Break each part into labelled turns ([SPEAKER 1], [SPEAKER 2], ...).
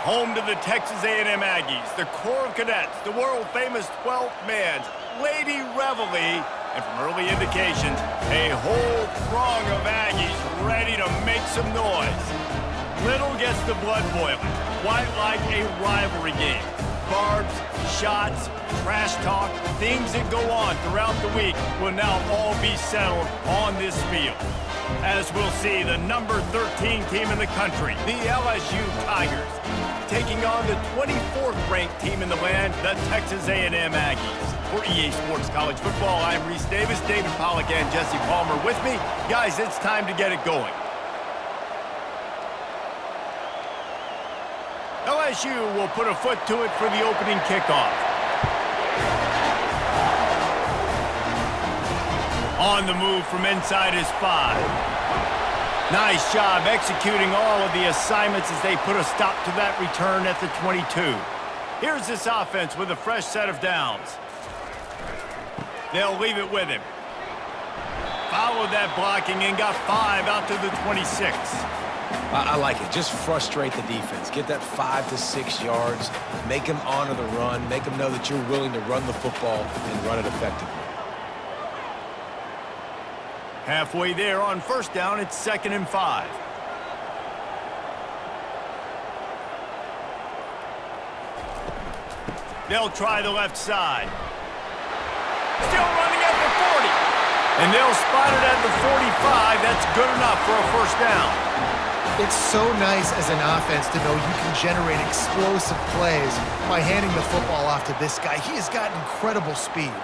[SPEAKER 1] Home to the Texas A&M Aggies, the Corps of Cadets, the world-famous 12th man, Lady Reveille, and from early indications, a whole throng of Aggies ready to make some noise. Little gets the blood boiling, quite like a rivalry game. Barbs, shots, trash talk, things that go on throughout the week will now all be settled on this field. As we'll see, the number 13 team in the country, the LSU Tigers, taking on the 24th ranked team in the land, the Texas A&M Aggies. For EA Sports College Football, I'm Reese Davis, David Pollack, and Jesse Palmer with me. Guys, it's time to get it going. LSU will put a foot to it for the opening kickoff. On the move from inside his 5. Nice job executing all of the assignments as they put a stop to that return at the 22. Here's this offense with a fresh set of downs. They'll leave it with him. Followed that blocking and got 5 out to the 26.
[SPEAKER 2] I like it. Just frustrate the defense. Get that 5 to 6 yards. Make them honor the run. Make them know that you're willing to run the football and run it effectively.
[SPEAKER 1] Halfway there on first down, it's 2nd and 5. They'll try the left side. Still running at the 40. And they'll spot it at the 45. That's good enough for a first down.
[SPEAKER 3] It's so nice as an offense to know you can generate explosive plays by handing the football off to this guy. He has got incredible speed.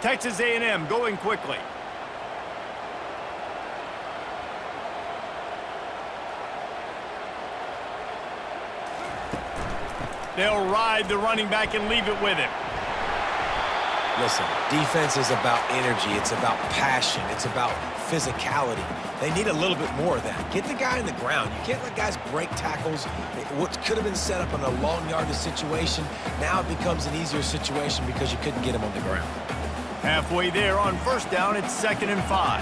[SPEAKER 1] Texas A&M going quickly. They'll ride the running back and leave it with him.
[SPEAKER 2] Listen, defense is about energy. It's about passion. It's about physicality. They need a little bit more of that. Get the guy in the ground. You can't let guys break tackles. What could have been set up in a long yardage situation, now it becomes an easier situation because you couldn't get him on the ground.
[SPEAKER 1] Halfway there on first down, it's 2nd and 5.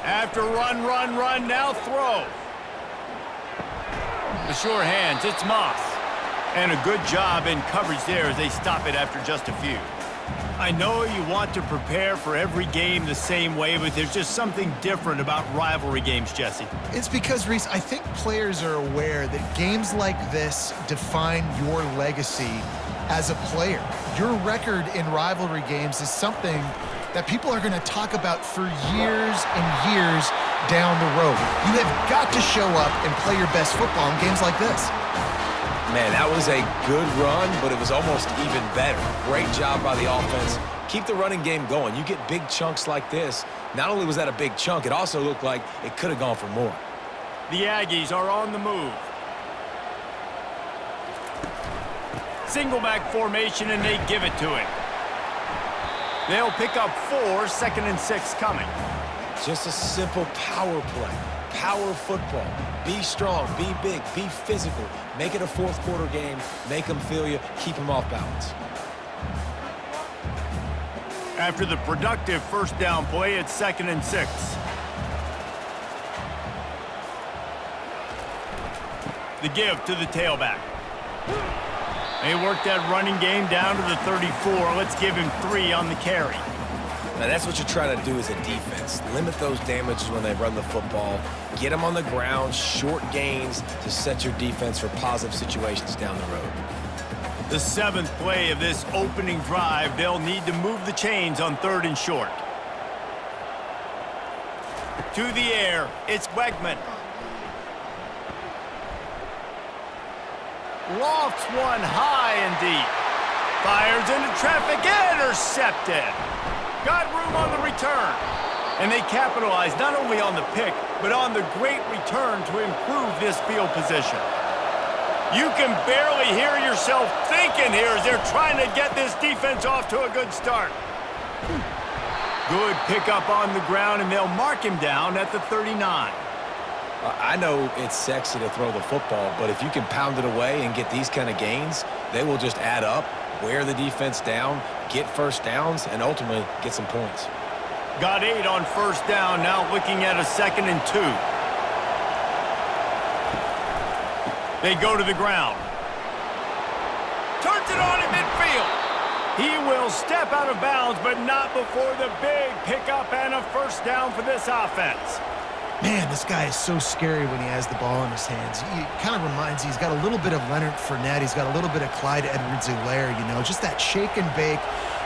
[SPEAKER 1] After run, now throw. The sure hands, it's Moss. And a good job in coverage there as they stop it after just a few. I know you want to prepare for every game the same way, but there's just something different about rivalry games, Jesse.
[SPEAKER 3] It's because, Reese, I think players are aware that games like this define your legacy as a player. Your record in rivalry games is something that people are going to talk about for years and years down the road. You have got to show up and play your best football in games like this.
[SPEAKER 2] Man, that was a good run, but it was almost even better. Great job by the offense. Keep the running game going. You get big chunks like this. Not only was that a big chunk, it also looked like it could have gone for more.
[SPEAKER 1] The Aggies are on the move. Single back formation, and they give it to him. They'll pick up 4, 2nd and 6 coming.
[SPEAKER 2] Just a simple power play. Power football. Be strong, be big, be physical. Make it a fourth quarter game. Make them feel you. Keep them off balance.
[SPEAKER 1] After the productive first down play, it's 2nd and 6. The give to the tailback. They work that running game down to the 34. Let's give him 3 on the carry.
[SPEAKER 2] Now, that's what you're trying to do as a defense. Limit those damages when they run the football. Get them on the ground, short gains to set your defense for positive situations down the road.
[SPEAKER 1] The 7th play of this opening drive, they'll need to move the chains on 3rd and short. To the air, it's Wegman. Lofts one high and deep. Fires into traffic, intercepted. Got room on the return. And they capitalize not only on the pick, but on the great return to improve this field position. You can barely hear yourself thinking here as they're trying to get this defense off to a good start. Good pickup on the ground, and they'll mark him down at the 39.
[SPEAKER 2] I know it's sexy to throw the football, but if you can pound it away and get these kind of gains, they will just add up, wear the defense down, get first downs, and ultimately get some points.
[SPEAKER 1] Got 8 on first down, now looking at a 2nd and 2. They go to the ground. Turns it on in midfield. He will step out of bounds, but not before the big pickup and a first down for this offense.
[SPEAKER 3] Man, this guy is so scary when he has the ball in his hands. He kind of reminds me, he's got a little bit of Leonard Fournette. He's got a little bit of Clyde Edwards-Helaire, you know, just that shake and bake.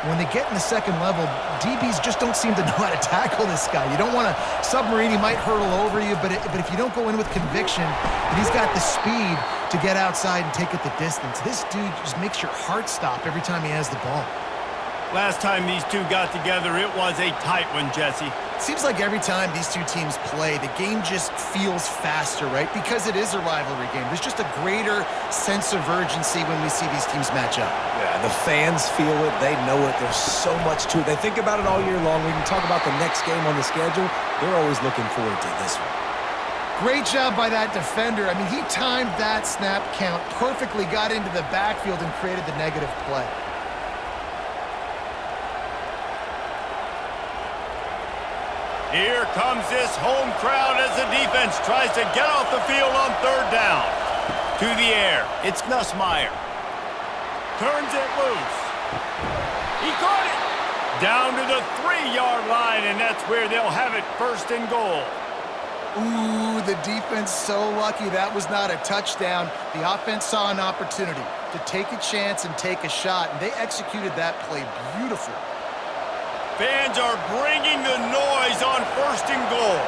[SPEAKER 3] When they get in the second level, DBs just don't seem to know how to tackle this guy. You don't want to submarine. He might hurtle over you, but if you don't go in with conviction, and he's got the speed to get outside and take it the distance, this dude just makes your heart stop every time he has the ball.
[SPEAKER 1] Last time these two got together, it was a tight one, Jesse.
[SPEAKER 3] Seems like every time these two teams play, the game just feels faster, right? Because it is a rivalry game. There's just a greater sense of urgency when we see these teams match up.
[SPEAKER 2] Yeah, the fans feel it. They know it. There's so much to it. They think about it all year long. We can talk about the next game on the schedule. They're always looking forward to this one.
[SPEAKER 3] Great job by that defender. I mean, he timed that snap count perfectly, got into the backfield, and created the negative play.
[SPEAKER 1] Here comes this home crowd as the defense tries to get off the field on third down. To the air, it's Nussmeier. Turns it loose. He caught it. Down to the 3-yard line, and that's where they'll have it, 1st and goal.
[SPEAKER 3] Ooh, the defense so lucky that was not a touchdown. The offense saw an opportunity to take a chance and take a shot, and they executed that play beautifully.
[SPEAKER 1] Fans are bringing the noise on 1st and goal.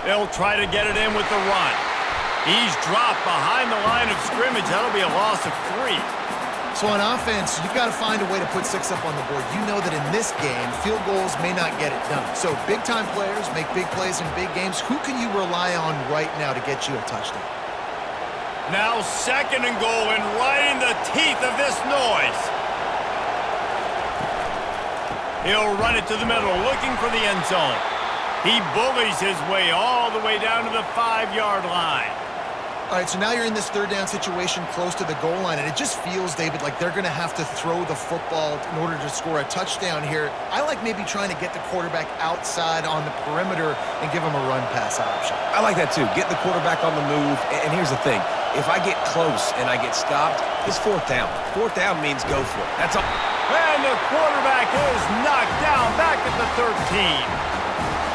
[SPEAKER 1] They'll try to get it in with the run. He's dropped behind the line of scrimmage. That'll be a loss of 3.
[SPEAKER 3] So on offense, you've got to find a way to put 6 up on the board. You know that in this game, field goals may not get it done. So big-time players make big plays in big games. Who can you rely on right now to get you a touchdown?
[SPEAKER 1] Now 2nd and goal, and right in the teeth of this noise. He'll run it to the middle, looking for the end zone. He bullies his way all the way down to the 5-yard line.
[SPEAKER 3] All right, so now you're in this third down situation close to the goal line, and it just feels, David, like they're going to have to throw the football in order to score a touchdown here. I like maybe trying to get the quarterback outside on the perimeter and give him a run-pass option.
[SPEAKER 2] I like that, too. Get the quarterback on the move. And here's the thing. If I get close and I get stopped, it's 4th down. 4th down means go for it. That's all.
[SPEAKER 1] And the quarterback is knocked down back at the 13.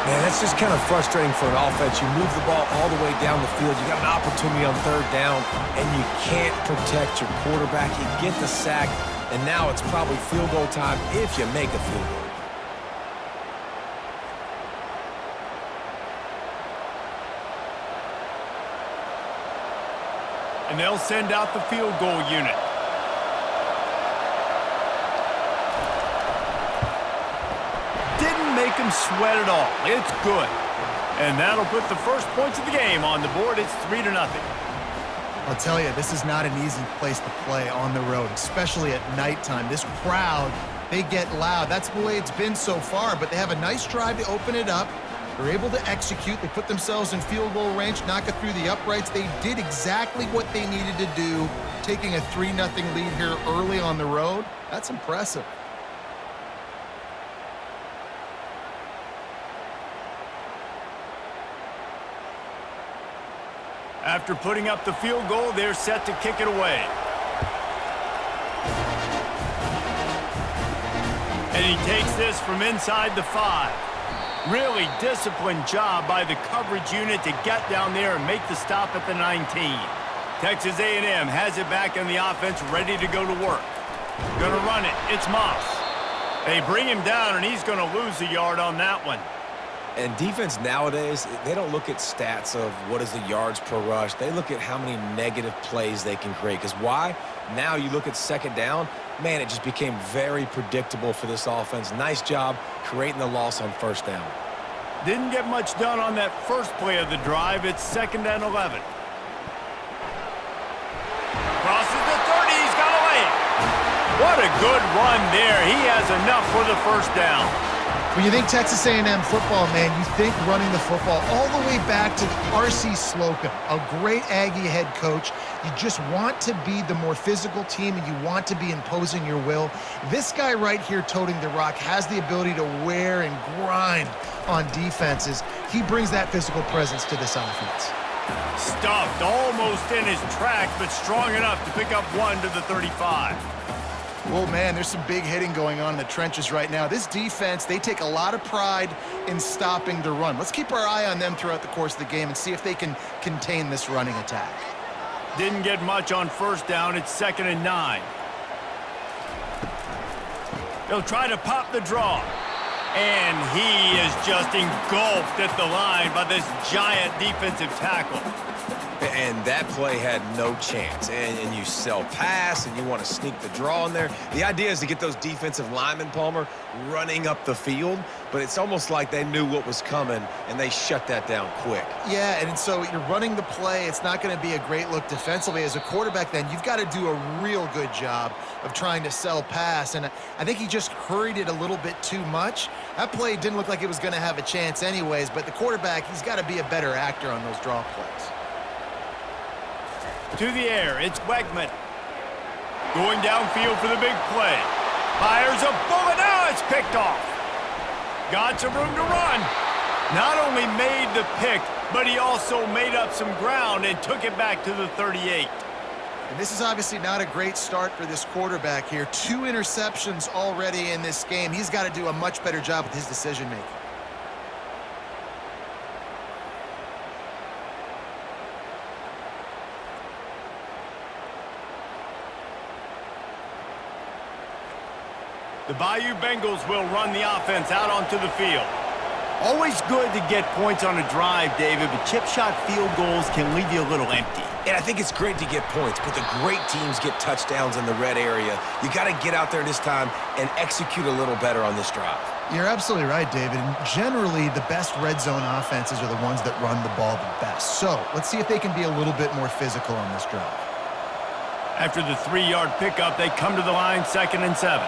[SPEAKER 2] Man, that's just kind of frustrating for an offense. You move the ball all the way down the field. You got an opportunity on 3rd down, and you can't protect your quarterback. You get the sack, and now it's probably field goal time if you make a field goal.
[SPEAKER 1] And they'll send out the field goal unit. Didn't make him sweat at all. It's good. And that'll put the first points of the game on the board. It's 3-0.
[SPEAKER 3] I'll tell you, this is not an easy place to play on the road, especially at nighttime. This crowd, they get loud. That's the way it's been so far, but they have a nice drive to open it up. They're able to execute. They put themselves in field goal range, knock it through the uprights. They did exactly what they needed to do, taking a 3-0 lead here early on the road. That's impressive.
[SPEAKER 1] After putting up the field goal, they're set to kick it away. And he takes this from inside the 5. Really disciplined job by the coverage unit to get down there and make the stop at the 19. Texas A&M has it back in the offense, ready to go to work. Gonna run it. It's Moss. They bring him down, and he's gonna lose a yard on that one.
[SPEAKER 2] And defense nowadays, they don't look at stats of what is the yards per rush. They look at how many negative plays they can create. Because why? Now you look at 2nd down, man, it just became very predictable for this offense. Nice job creating the loss on 1st down.
[SPEAKER 1] Didn't get much done on that first play of the drive. It's 2nd and 11. Crosses the 30. He's got away. What a good run there. He has enough for the 1st down.
[SPEAKER 3] When you think Texas A&M football, man, you think running the football all the way back to R.C. Slocum, a great Aggie head coach. You just want to be the more physical team, and you want to be imposing your will. This guy right here toting the rock has the ability to wear and grind on defenses. He brings that physical presence to this offense.
[SPEAKER 1] Stuffed almost in his tracks, but strong enough to pick up one to the 35.
[SPEAKER 3] Oh, man, there's some big hitting going on in the trenches right now. This defense, they take a lot of pride in stopping the run. Let's keep our eye on them throughout the course of the game and see if they can contain this running attack.
[SPEAKER 1] Didn't get much on first down. It's 2nd and 9. He'll try to pop the draw. And he is just engulfed at the line by this giant defensive tackle.
[SPEAKER 2] And that play had no chance. And you sell pass, and you want to sneak the draw in there. The idea is to get those defensive linemen, Palmer, running up the field. But it's almost like they knew what was coming, and they shut that down quick.
[SPEAKER 3] Yeah, and so you're running the play. It's not going to be a great look defensively. As a quarterback, then, you've got to do a real good job of trying to sell pass. And I think he just hurried it a little bit too much. That play didn't look like it was going to have a chance anyways. But the quarterback, he's got to be a better actor on those draw plays.
[SPEAKER 1] To the air, it's Wegman. Going downfield for the big play. Fires a bullet. Now it's picked off. Got some room to run. Not only made the pick, but he also made up some ground and took it back to the 38.
[SPEAKER 3] And this is obviously not a great start for this quarterback here. 2 interceptions already in this game. He's got to do a much better job with his decision-making.
[SPEAKER 1] The Bayou Bengals will run the offense out onto the field. Always good to get points on a drive, David, but chip shot field goals can leave you a little empty.
[SPEAKER 2] And I think it's great to get points, but the great teams get touchdowns in the red area. You got to get out there this time and execute a little better on this drive.
[SPEAKER 3] You're absolutely right, David. And generally, the best red zone offenses are the ones that run the ball the best. So let's see if they can be a little bit more physical on this drive.
[SPEAKER 1] After the 3-yard pickup, they come to the line, 2nd and 7.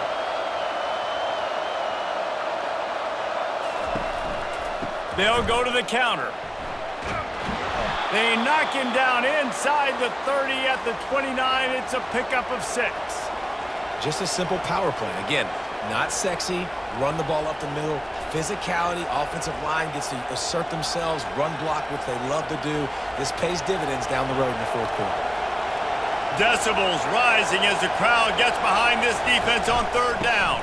[SPEAKER 1] They'll go to the counter. They knock him down inside the 30 at the 29. It's a pickup of 6.
[SPEAKER 2] Just a simple power play. Again, not sexy, run the ball up the middle, physicality, offensive line gets to assert themselves, run block, which they love to do. This pays dividends down the road in the 4th quarter.
[SPEAKER 1] Decibels rising as the crowd gets behind this defense on 3rd down.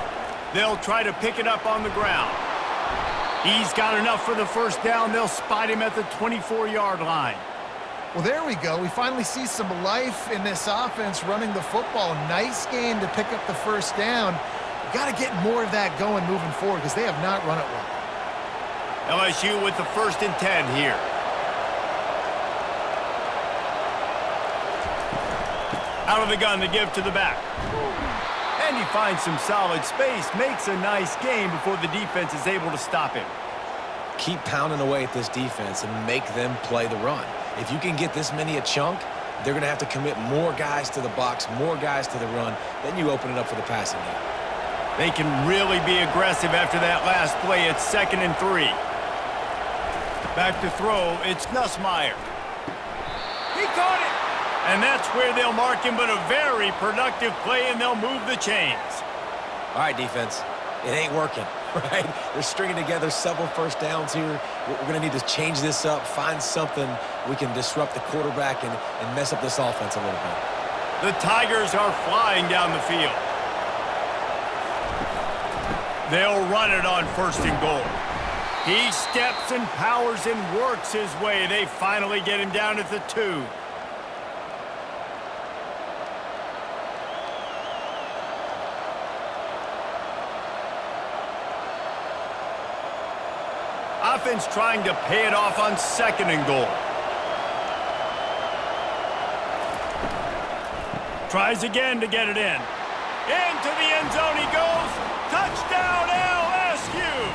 [SPEAKER 1] They'll try to pick it up on the ground. He's got enough for the 1st down. They'll spot him at the 24-yard line.
[SPEAKER 3] Well, there we go. We finally see some life in this offense running the football. Nice game to pick up the 1st down. You got to get more of that going moving forward because they have not run it well.
[SPEAKER 1] LSU with the 1st and 10 here. Out of the gun to give to the back. And he finds some solid space, makes a nice game before the defense is able to stop him.
[SPEAKER 2] Keep pounding away at this defense and make them play the run. If you can get this many a chunk, they're going to have to commit more guys to the box, more guys to the run. Then you open it up for the passing game.
[SPEAKER 1] They can really be aggressive after that last play. It's 2nd and 3. Back to throw, it's Nussmeier. He caught it! And that's where they'll mark him, but a very productive play, and they'll move the chains.
[SPEAKER 2] All right, defense, it ain't working, right? They're stringing together several 1st downs here. We're going to need to change this up, find something we can disrupt the quarterback and mess up this offense a little bit.
[SPEAKER 1] The Tigers are flying down the field. They'll run it on 1st and goal. He steps and powers and works his way. They finally get him down at the 2. Offense trying to pay it off on 2nd and goal. Tries again to get it in. Into the end zone he goes. Touchdown LSU!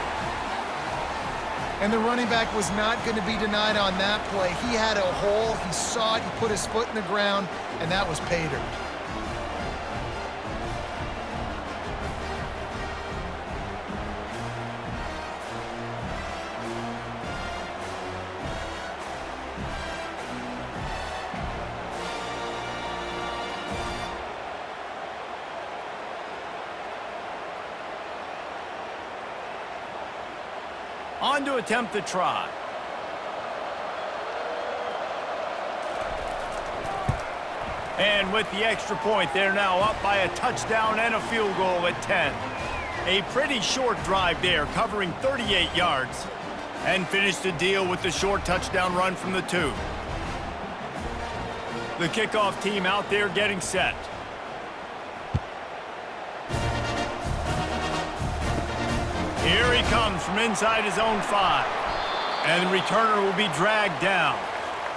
[SPEAKER 3] And the running back was not going to be denied on that play. He had a hole. He saw it. He put his foot in the ground, and that was pay dirt.
[SPEAKER 1] On to attempt the try. And with the extra point, they're now up by a touchdown and a field goal at 10. A pretty short drive there, covering 38 yards. And finished the deal with the short touchdown run from the 2. The kickoff team out there getting set. Here he comes from inside his own 5. And the returner will be dragged down.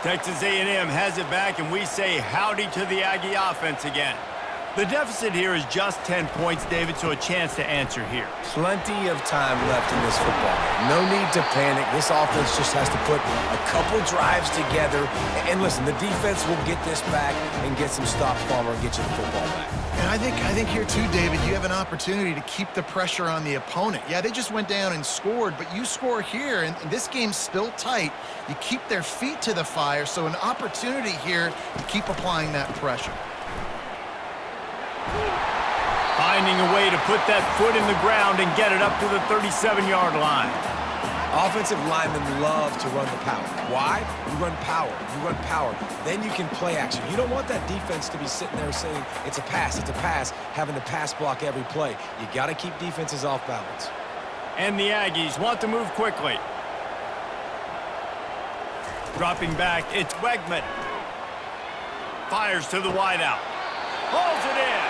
[SPEAKER 1] Texas A&M has it back, and we say howdy to the Aggie offense again. The deficit here is just 10 points, David, so a chance to answer here.
[SPEAKER 2] Plenty of time left in this football game. No need to panic. This offense just has to put a couple drives together. And listen, the defense will get this back and get some stops, Farmer, and get you the football back.
[SPEAKER 3] And I think here too, David, you have an opportunity to keep the pressure on the opponent. Yeah, they just went down and scored, but you score here, and this game's still tight. You keep their feet to the fire, so an opportunity here to keep applying that pressure.
[SPEAKER 1] Finding a way to put that foot in the ground and get it up to the 37-yard line.
[SPEAKER 2] Offensive linemen love to run the power. Why? You run power. You run power. Then you can play action. You don't want that defense to be sitting there saying, it's a pass, having to pass block every play. You got to keep defenses off balance.
[SPEAKER 1] And the Aggies want to move quickly. Dropping back, it's Wegman. Fires to the wideout. Pulls it in.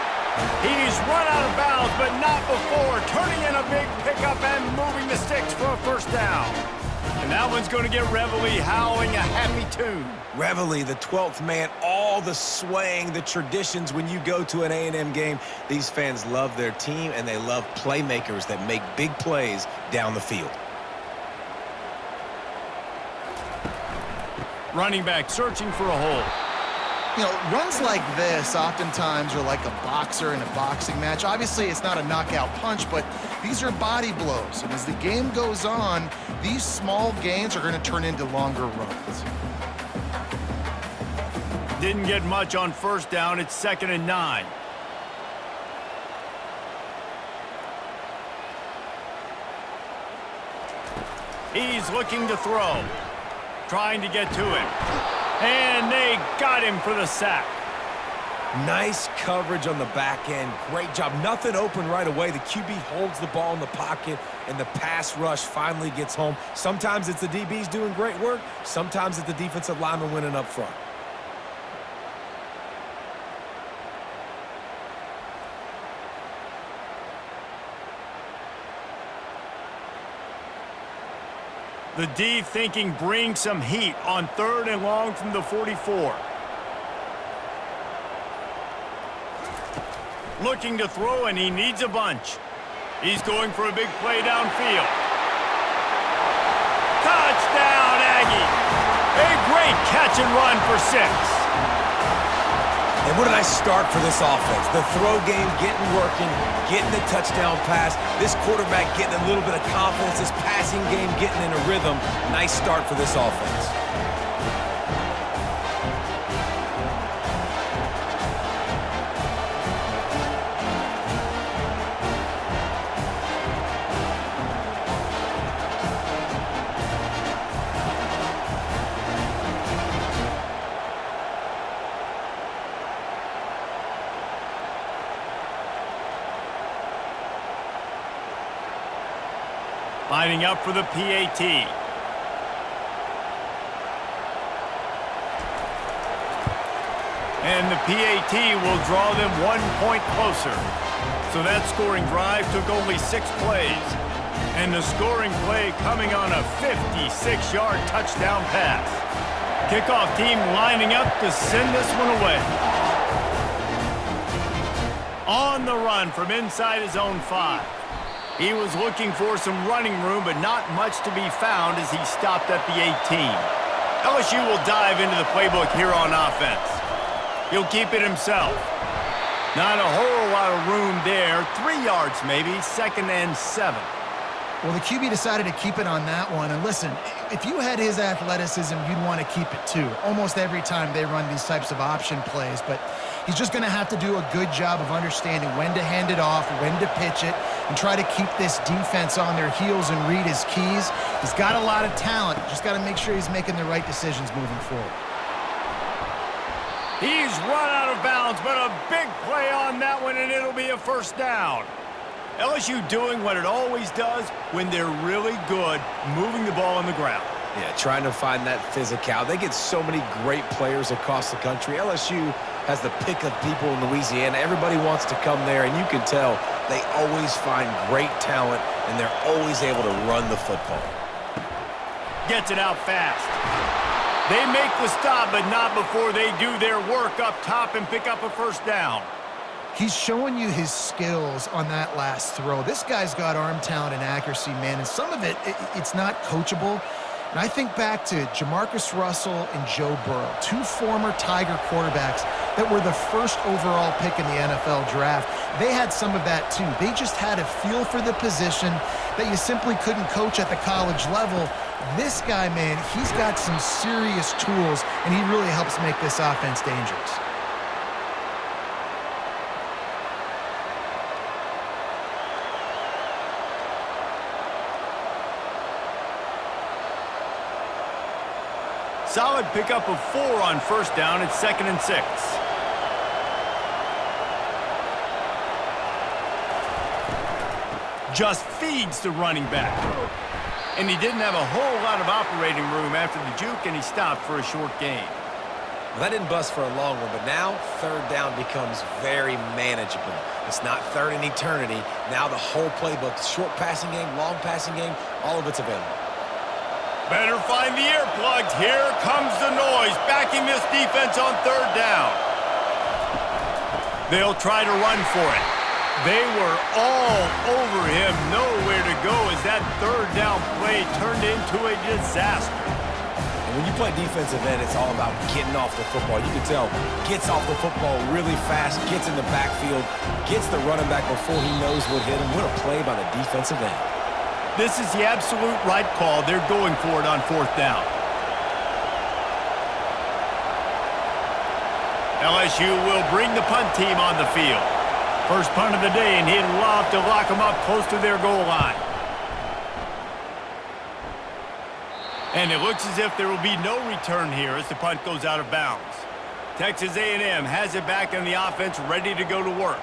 [SPEAKER 1] He's run out of bounds, but not before. Turning in a big pickup and moving the sticks for a first down. And that one's going to get Reveille howling a happy tune.
[SPEAKER 2] Reveille, the 12th man, all the swaying, the traditions when you go to an A&M game. These fans love their team, and they love playmakers that make big plays down the field.
[SPEAKER 1] Running back searching for a hole.
[SPEAKER 3] You know, runs like this oftentimes are like a boxer in a boxing match. Obviously, it's not a knockout punch, but these are body blows. And as the game goes on, these small gains are going to turn into longer runs.
[SPEAKER 1] Didn't get much on first down. It's 2nd and 9. He's looking to throw. Trying to get to him. And they got him for the sack.
[SPEAKER 2] Nice coverage on the back end. Great job. Nothing open right away. The QB holds the ball in the pocket, and the pass rush finally gets home. Sometimes it's the DBs doing great work. Sometimes it's the defensive lineman winning up front.
[SPEAKER 1] The D thinking bring some heat on 3rd and long from the 44. Looking to throw, and he needs a bunch. He's going for a big play downfield. Touchdown, Aggie! A great catch and run for 6.
[SPEAKER 2] And what a nice start for this offense. The throw game getting working, getting the touchdown pass. This quarterback getting a little bit of confidence. This passing game getting in a rhythm. Nice start for this offense.
[SPEAKER 1] Lining up for the PAT. And the PAT will draw them 1 point closer. So that scoring drive took only 6 plays. And the scoring play coming on a 56-yard touchdown pass. Kickoff team lining up to send this one away. On the run from inside his own 5. He was looking for some running room, but not much to be found as he stopped at the 18. LSU will dive into the playbook here on offense. He'll keep it himself. Not a whole lot of room there. 3 yards maybe, 2nd and 7.
[SPEAKER 3] Well, the QB decided to keep it on that one. And listen, if you had his athleticism, you'd want to keep it too. Almost every time they run these types of option plays. But he's just going to have to do a good job of understanding when to hand it off, when to pitch it, and try to keep this defense on their heels and read his keys. He's got a lot of talent. Just got to make sure he's making the right decisions moving forward.
[SPEAKER 1] He's run out of bounds, but a big play on that one, and it'll be a first down. LSU doing what it always does when they're really good, moving the ball on the ground.
[SPEAKER 2] Yeah, trying to find that physical. They get so many great players across the country. LSU has the pick of people in Louisiana. Everybody wants to come there, and you can tell they always find great talent, and they're always able to run the football.
[SPEAKER 1] Gets it out fast. They make the stop, but not before they do their work up top and pick up a first down.
[SPEAKER 3] He's showing you his skills on that last throw. This guy's got arm talent and accuracy, man, and some of it's not coachable. And I think back to Jamarcus Russell and Joe Burrow, two former Tiger quarterbacks that were the first overall pick in the NFL draft. They had some of that too. They just had a feel for the position that you simply couldn't coach at the college level. This guy, man, he's got some serious tools, and he really helps make this offense dangerous.
[SPEAKER 1] Solid pickup of 4 on first down. It's 2nd and 6. Just feeds the running back. And he didn't have a whole lot of operating room after the juke, and he stopped for a short gain.
[SPEAKER 2] Well, that didn't bust for a long one, but now third down becomes very manageable. It's not third in eternity. Now the whole playbook, short passing game, long passing game, all of it's available.
[SPEAKER 1] Better find the earplugs. Here comes the noise, backing this defense on third down. They'll try to run for it. They were all over him, nowhere to go as that third down play turned into a disaster.
[SPEAKER 2] And when you play defensive end, it's all about getting off the football. You can tell, gets off the football really fast, gets in the backfield, gets the running back before he knows what hit him. What a play by the defensive end.
[SPEAKER 1] This is the absolute right call. They're going for it on fourth down. LSU will bring the punt team on the field. First punt of the day, and he'd love to lock them up close to their goal line. And it looks as if there will be no return here as the punt goes out of bounds. Texas A&M has it back on the offense, ready to go to work.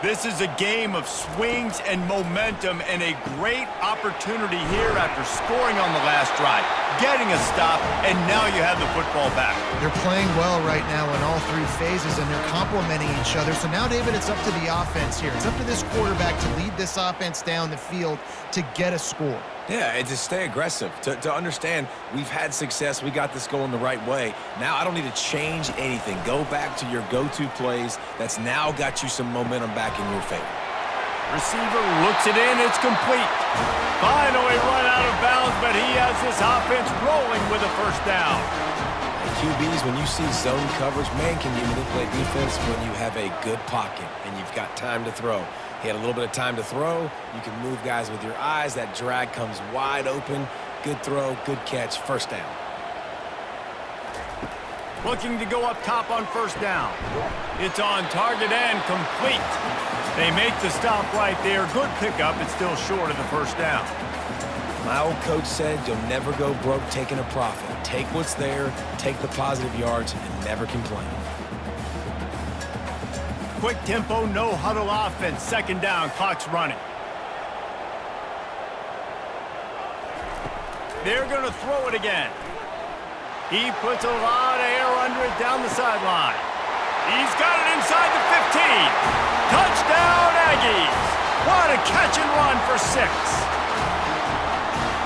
[SPEAKER 1] This is a game of swings and momentum, and a great opportunity here after scoring on the last drive, getting a stop, and now you have the football back.
[SPEAKER 3] They're playing well right now in all three phases, and they're complementing each other. So now, David, it's up to the offense here. It's up to this quarterback to lead this offense down the field to get a score.
[SPEAKER 2] Yeah, and to stay aggressive, to understand we've had success, we got this going the right way. Now I don't need to change anything. Go back to your go-to plays. That's now got you some momentum back in your favor.
[SPEAKER 1] Receiver looks it in, it's complete. Finally run out of bounds, but he has this offense rolling with a first down.
[SPEAKER 2] And QBs, when you see zone coverage, man, can you manipulate defense when you have a good pocket and you've got time to throw. He had a little bit of time to throw. You can move guys with your eyes. That drag comes wide open. Good throw, good catch, first down.
[SPEAKER 1] Looking to go up top on first down. It's on target and complete. They make the stop right there. Good pickup. It's still short of the first down.
[SPEAKER 2] My old coach said you'll never go broke taking a profit. Take what's there, take the positive yards, and never complain.
[SPEAKER 1] Quick tempo, no huddle offense. Second down, clock's running. They're going to throw it again. He puts a lot of air under it down the sideline. He's got it inside the 15. Touchdown, Aggies. What a catch and run for 6.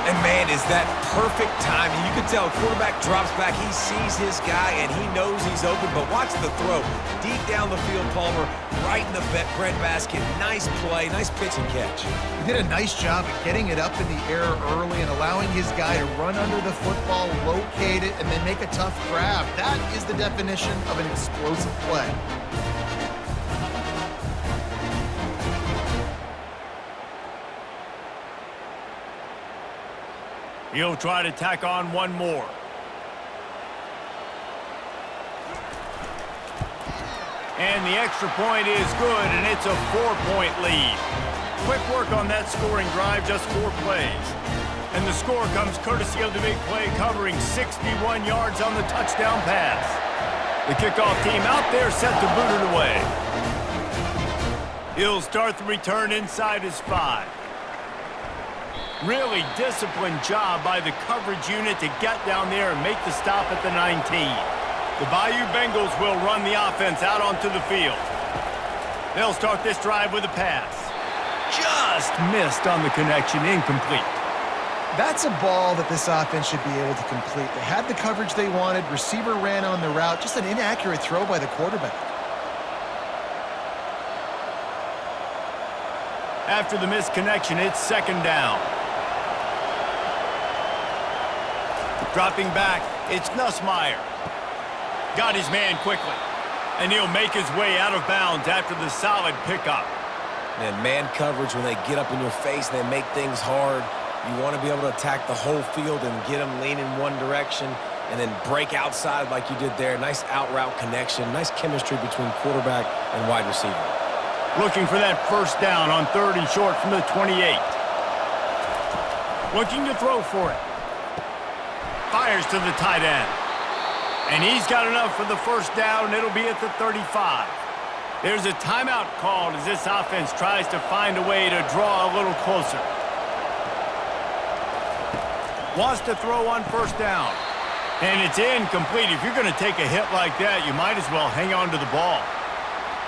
[SPEAKER 2] And, man, is that perfect timing. You can tell quarterback drops back. He sees his guy, and he knows he's open. But watch the throw. Deep down the field, Palmer, right in the bread basket. Nice play, nice pitch and catch.
[SPEAKER 3] He did a nice job of getting it up in the air early and allowing his guy to run under the football, locate it, and then make a tough grab. That is the definition of an explosive play.
[SPEAKER 1] He'll try to tack on one more. And the extra point is good, and it's a 4-point lead. Quick work on that scoring drive, just 4 plays. And the score comes courtesy of the big play, covering 61 yards on the touchdown pass. The kickoff team out there set to boot it away. He'll start the return inside his 5. Really disciplined job by the coverage unit to get down there and make the stop at the 19. The Bayou Bengals will run the offense out onto the field. They'll start this drive with a pass. Just missed on the connection, incomplete.
[SPEAKER 3] That's a ball that this offense should be able to complete. They had the coverage they wanted. Receiver ran on the route. Just an inaccurate throw by the quarterback.
[SPEAKER 1] After the missed connection, it's second down. Dropping back, it's Nussmeier. Got his man quickly. And he'll make his way out of bounds after the solid pickup.
[SPEAKER 2] Man coverage, when they get up in your face, they make things hard. You want to be able to attack the whole field and get them leaning one direction and then break outside like you did there. Nice out-route connection, nice chemistry between quarterback and wide receiver.
[SPEAKER 1] Looking for that first down on 3rd and short from the 28. Looking to throw for it. Fires to the tight end. And he's got enough for the first down. It'll be at the 35. There's a timeout called as this offense tries to find a way to draw a little closer. Wants to throw on first down. And it's incomplete. If you're going to take a hit like that, you might as well hang on to the ball.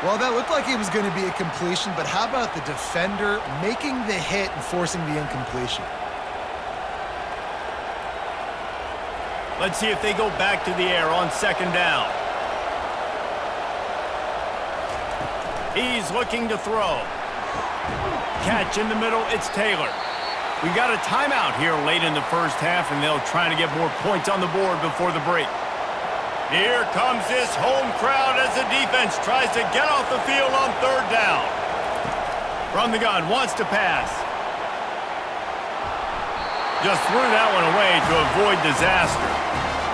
[SPEAKER 3] Well, that looked like it was going to be a completion, but how about the defender making the hit and forcing the incompletion?
[SPEAKER 1] Let's see if they go back to the air on second down. He's looking to throw. Catch in the middle, it's Taylor. We got a timeout here late in the first half, and they'll try to get more points on the board before the break. Here comes this home crowd as the defense tries to get off the field on third down. From the gun, wants to pass. Just threw that one away to avoid disaster.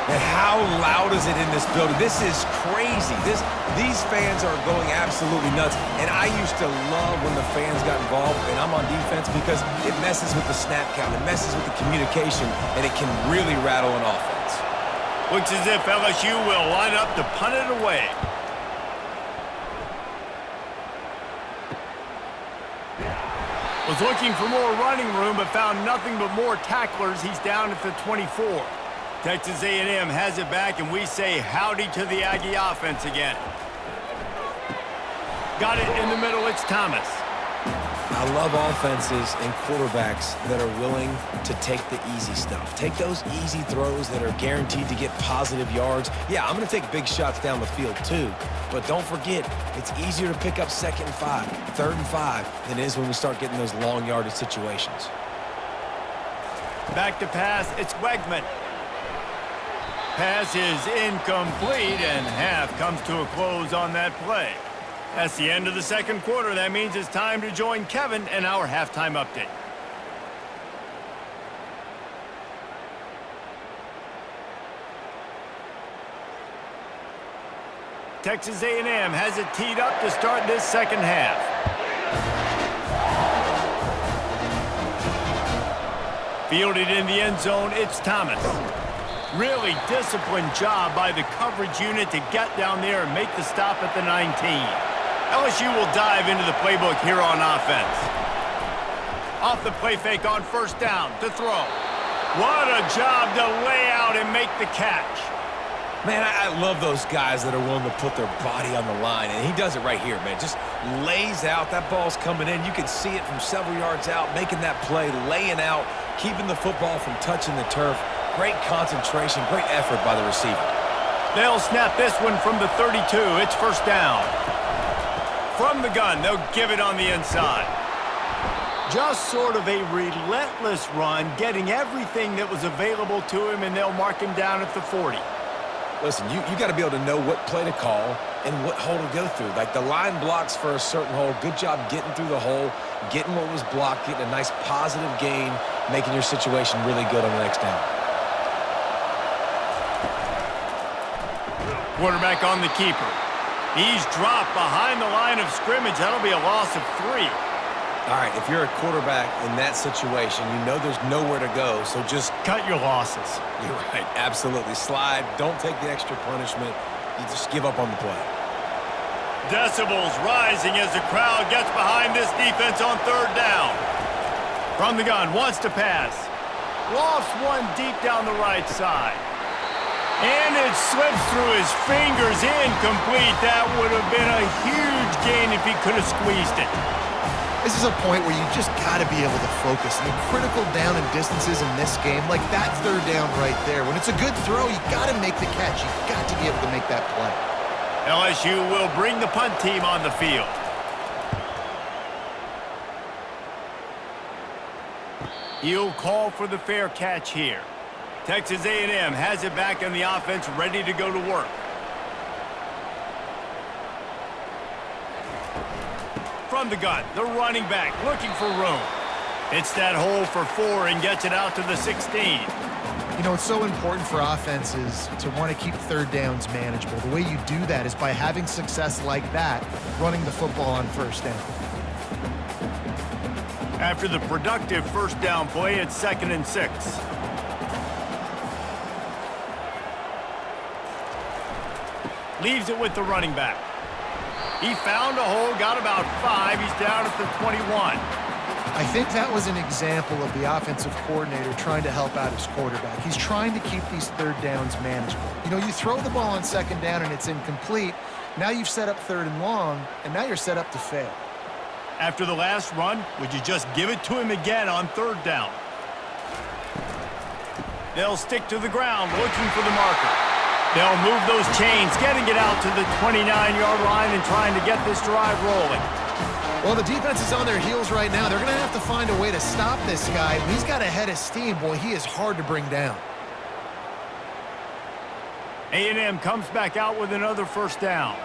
[SPEAKER 2] And how loud is it in this building? This is crazy. These fans are going absolutely nuts. And I used to love when the fans got involved, and I'm on defense, because it messes with the snap count. It messes with the communication, and it can really rattle an offense.
[SPEAKER 1] Looks as if LSU will line up to punt it away. Was looking for more running room, but found nothing but more tacklers. He's down at the 24. Texas A&M has it back, and we say howdy to the Aggie offense again. Got it in the middle, it's Thomas.
[SPEAKER 2] I love offenses and quarterbacks that are willing to take the easy stuff. Take those easy throws that are guaranteed to get positive yards. Yeah, I'm going to take big shots down the field too, but don't forget, it's easier to pick up 2nd and 5, 3rd and 5 than it is when we start getting those long yardage situations.
[SPEAKER 1] Back to pass, it's Wegman. Pass is incomplete, and half comes to a close on that play. That's the end of the second quarter. That means it's time to join Kevin and our halftime update. Texas A&M has it teed up to start this second half. Fielded in the end zone, it's Thomas. Really disciplined job by the coverage unit to get down there and make the stop at the 19. LSU will dive into the playbook here on offense. Off the play fake on first down to throw. What a job to lay out and make the catch.
[SPEAKER 2] Man, I love those guys that are willing to put their body on the line, and he does it right here, man. Just lays out. That ball's coming in. You can see it from several yards out, making that play, laying out, keeping the football from touching the turf. Great concentration, great effort by the receiver.
[SPEAKER 1] They'll snap this one from the 32. It's first down. From the gun, they'll give it on the inside. Just sort of a relentless run, getting everything that was available to him, and they'll mark him down at the 40.
[SPEAKER 2] Listen, you got to be able to know what play to call and what hole to go through. Like the line blocks for a certain hole. Good job getting through the hole, getting what was blocked, getting a nice positive gain, making your situation really good on the next down.
[SPEAKER 1] Quarterback on the keeper. He's dropped behind the line of scrimmage. That'll be a loss of 3.
[SPEAKER 2] All right, if you're a quarterback in that situation, you know there's nowhere to go, so just
[SPEAKER 1] Cut your losses.
[SPEAKER 2] You're right, absolutely. Slide, don't take the extra punishment. You just give up on the play.
[SPEAKER 1] Decibels rising as the crowd gets behind this defense on 3rd down. From the gun, wants to pass. Lofts one deep down the right side. And it slips through his fingers, incomplete. That would have been a huge gain if he could have squeezed it.
[SPEAKER 3] This is a point where you just got to be able to focus. I mean, critical down and distances in this game, like that 3rd down right there. When it's a good throw, you got to make the catch. You got to be able to make that play.
[SPEAKER 1] LSU will bring the punt team on the field. He'll call for the fair catch here. Texas A&M has it back on the offense, ready to go to work. From the gun, the running back looking for room. Hits that hole for 4 and gets it out to the 16.
[SPEAKER 3] You know, it's so important for offenses to want to keep 3rd downs manageable. The way you do that is by having success like that, running the football on 1st down.
[SPEAKER 1] After the productive 1st down play, it's 2nd and 6. Leaves it with the running back. He found a hole, got about 5. He's down at the 21.
[SPEAKER 3] I think that was an example of the offensive coordinator trying to help out his quarterback. He's trying to keep these 3rd downs manageable. You know, you throw the ball on 2nd down and it's incomplete. Now you've set up 3rd and long, and now you're set up to fail.
[SPEAKER 1] After the last run, would you just give it to him again on 3rd down? They'll stick to the ground, looking for the marker. They'll move those chains, getting it out to the 29-yard line and trying to get this drive rolling.
[SPEAKER 3] Well, the defense is on their heels right now. They're going to have to find a way to stop this guy. When he's got a head of steam, boy, he is hard to bring down.
[SPEAKER 1] A&M comes back out with another 1st down.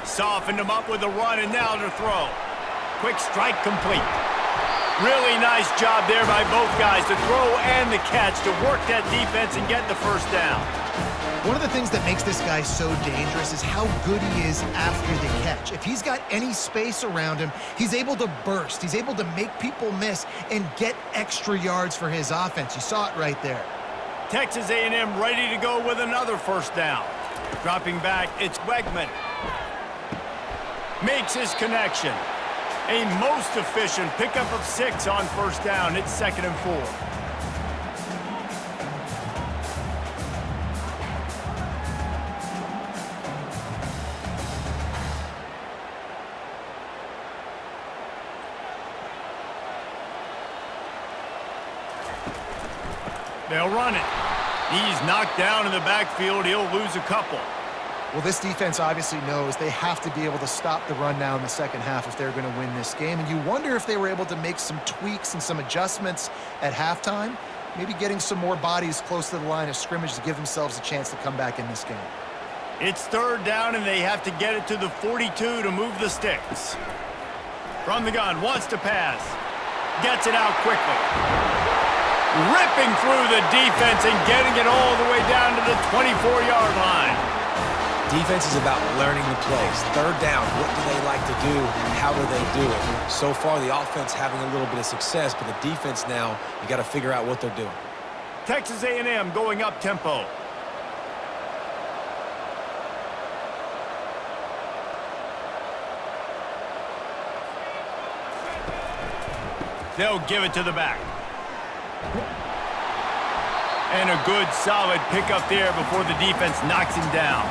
[SPEAKER 1] Softened him up with a run, and now to throw. Quick strike complete. Really nice job there by both guys to throw and the catch to work that defense and get the 1st down.
[SPEAKER 3] One of the things that makes this guy so dangerous is how good he is after the catch. If he's got any space around him, he's able to burst. He's able to make people miss and get extra yards for his offense. You saw it right there.
[SPEAKER 1] Texas A&M ready to go with another 1st down. Dropping back, it's Wegman. Makes his connection. A most efficient pickup of 6 on 1st down. It's 2nd and 4. They'll run it. He's knocked down in the backfield. He'll lose a couple.
[SPEAKER 3] Well, this defense obviously knows they have to be able to stop the run now in the 2nd half if they're going to win this game. And you wonder if they were able to make some tweaks and some adjustments at halftime, maybe getting some more bodies close to the line of scrimmage to give themselves a chance to come back in this game.
[SPEAKER 1] It's 3rd down, and they have to get it to the 42 to move the sticks. From the gun, wants to pass. Gets it out quickly. Ripping through the defense and getting it all the way down to the 24-yard line.
[SPEAKER 2] Defense is about learning the plays. 3rd down, what do they like to do? How do they do it? So far, the offense having a little bit of success, but the defense now, you got to figure out what they're doing.
[SPEAKER 1] Texas A&M going up tempo. They'll give it to the back. And a good, solid pickup there before the defense knocks him down.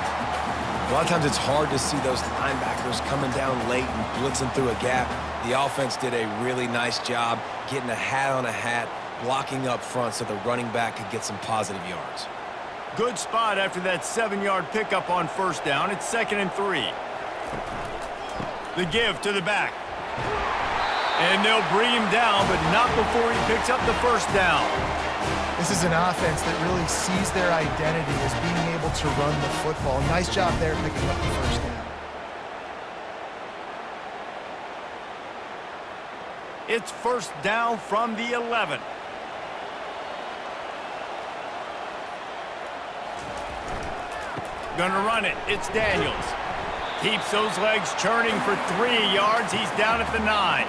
[SPEAKER 2] A lot of times it's hard to see those linebackers coming down late and blitzing through a gap. The offense did a really nice job getting a hat on a hat, blocking up front so the running back could get some positive yards.
[SPEAKER 1] Good spot after that 7-yard pickup on 1st down. It's 2nd and 3. The give to the back. And they'll bring him down, but not before he picks up the 1st down.
[SPEAKER 3] This is an offense that really sees their identity as being able to run the football. Nice job there picking up the first down.
[SPEAKER 1] It's first down from the 11. Gonna run it. It's Daniels. Keeps those legs churning for 3 yards. He's down at the 9.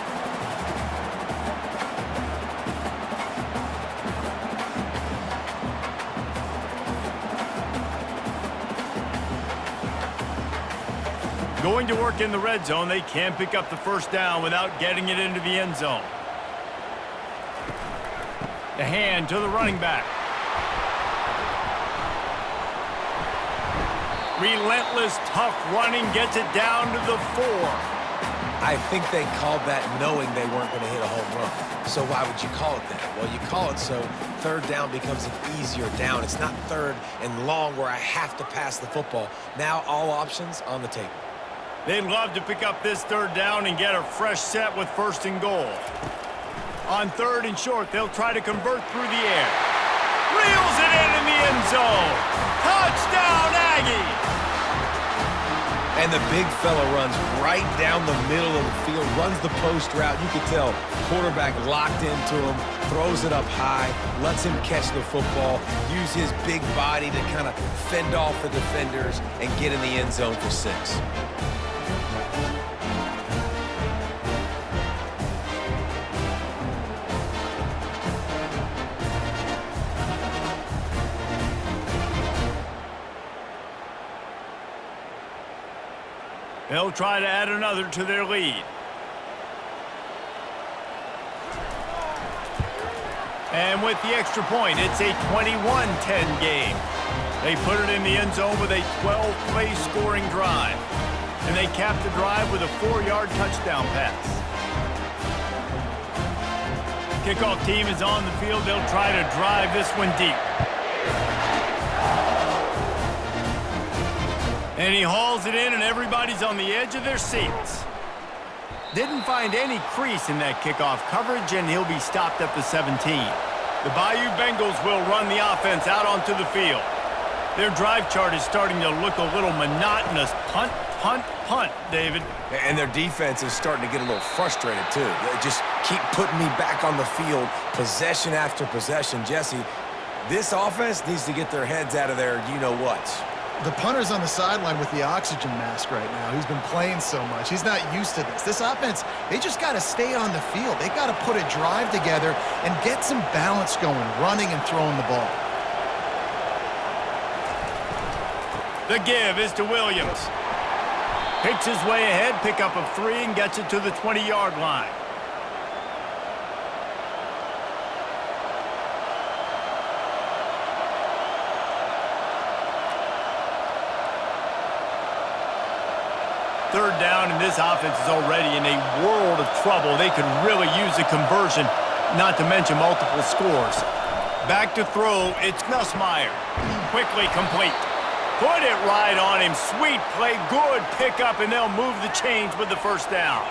[SPEAKER 1] Going to work in the red zone. They can't pick up the first down without getting it into the end zone. The hand to the running back. Relentless, tough running gets it down to the 4.
[SPEAKER 2] I think they called that knowing they weren't going to hit a home run. So why would you call it that? Well, you call it so third down becomes an easier down. It's not third and long where I have to pass the football. Now all options on the table.
[SPEAKER 1] They'd love to pick up this third down and get a fresh set with first and goal. On third and short, they'll try to convert through the air. Reels it in the end zone. Touchdown, Aggie!
[SPEAKER 2] And the big fella runs right down the middle of the field, runs the post route. You can tell quarterback locked into him, throws it up high, lets him catch the football, use his big body to kind of fend off the defenders and get in the end zone for 6.
[SPEAKER 1] They'll try to add another to their lead. And with the extra point, it's a 21-10 game. They put it in the end zone with a 12-play scoring drive. And they cap the drive with a 4-yard touchdown pass. Kickoff team is on the field. They'll try to drive this one deep. And he hauls it in, and everybody's on the edge of their seats. Didn't find any crease in that kickoff coverage, and he'll be stopped at the 17. The Bayou Bengals will run the offense out onto the field. Their drive chart is starting to look a little monotonous. Punt, punt, punt, David.
[SPEAKER 2] And their defense is starting to get a little frustrated, too. They just keep putting me back on the field, possession after possession. Jesse, this offense needs to get their heads out of their you-know-whats.
[SPEAKER 3] The punter's on the sideline with the oxygen mask right now. He's been playing so much. He's not used to this. This offense, they just got to stay on the field. They got to put a drive together and get some balance going, running and throwing the ball.
[SPEAKER 1] The give is to Williams. Picks his way ahead, pickup of 3, and gets it to the 20-yard line. Third down, and this offense is already in a world of trouble. They could really use a conversion, not to mention multiple scores. Back to throw, it's Nussmeier. Quickly complete. Put it right on him. Sweet play, good pickup, and they'll move the chains with the first down.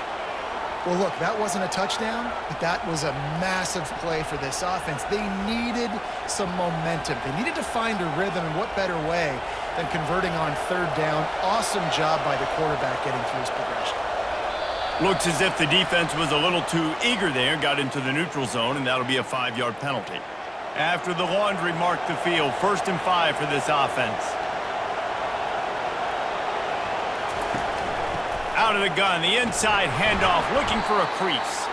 [SPEAKER 3] Well, look, that wasn't a touchdown, but that was a massive play for this offense. They needed some momentum. They needed to find a rhythm, and what better way than converting on third down. Awesome job by the quarterback getting through his progression.
[SPEAKER 1] Looks as if the defense was a little too eager there, got into the neutral zone, and that'll be a 5-yard penalty. After the laundry marked the field, 1st and 5 for this offense. Out of the gun, the inside handoff, looking for a crease.